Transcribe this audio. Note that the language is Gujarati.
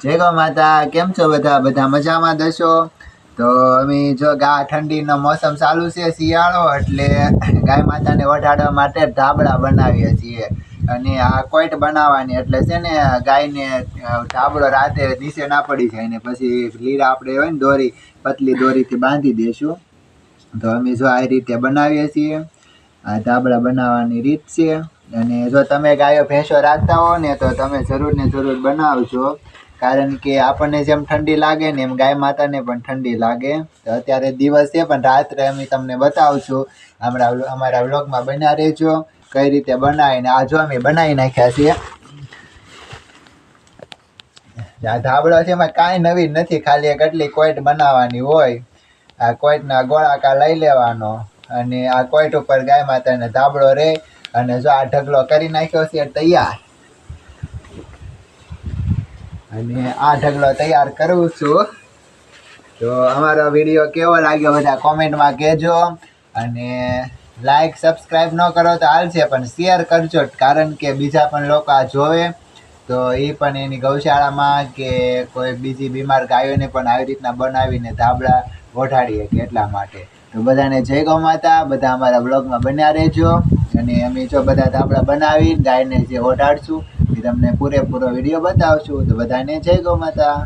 જય ગૌ માતા. કેમ છો બધા મજામાં દશો? તો અમે જો ઠંડીનો મોસમ ચાલુ છે, શિયાળો, એટલે ગાય માતાને ઓઢાડવા માટે ધાબળા બનાવીએ છીએ. અને આ કોઈટ બનાવવાની એટલે છે ને ગાયને ધાબળો રાતે નીચે ના પડી જાય ને પછી લીરા આપણે હોય ને દોરી, પતલી દોરીથી બાંધી દઈશું. તો અમે જો આ રીતે બનાવીએ છીએ. આ ધાબળા બનાવવાની રીત છે. અને જો તમે ગાયો ભેંસો રાખતા હો ને તો તમે જરૂર ને જરૂર બનાવજો. કારણ કે આપણને જેમ ઠંડી લાગે ને એમ ગાય માતાને પણ ઠંડી લાગે. તો અત્યારે દિવસ છે પણ રાત્રે અમે તમને બતાવશું. અમારા વ્લોગમાં બન્યા રહેજો કઈ રીતે બનાવીને. આ જો અમે બનાવી નાખ્યા છીએ. આ ધાબળો છે એમાં કાંઈ નવી નથી, ખાલી એક એટલી કોઈટ બનાવવાની હોય. આ કોઈટના ગોળાકાર લઈ લેવાનો અને આ કોઈટ ઉપર ગાય માતાને ધાબળો રહે. અને જો આ ઢગલો કરી નાખ્યો છે તૈયાર. અને આ ઢગલો તૈયાર કરું છું. તો અમારો વિડીયો કેવો લાગ્યો બધા કોમેન્ટમાં કહેજો. અને લાઈક સબસ્ક્રાઈબ ન કરો તો હાલશે પણ શેર કરજો, કારણ કે બીજા પણ લોકો આ જોવે તો એ પણ એની ગૌશાળામાં કે કોઈ બીજી બીમાર ગાયોને પણ આવી રીતના બનાવીને ધાબળા ઓઢાડીએ કે એટલા માટે. તો બધાને જય ગૌ માતા. બધા અમારા બ્લોગમાં બન્યા રહેજો. અને અમે જો બધા ધાબળા બનાવી ગાયને જે ઓઢાડશું એ તમને પૂરેપૂરો વિડીયો બતાવશું. તો બધાને જય ગૌ માતા.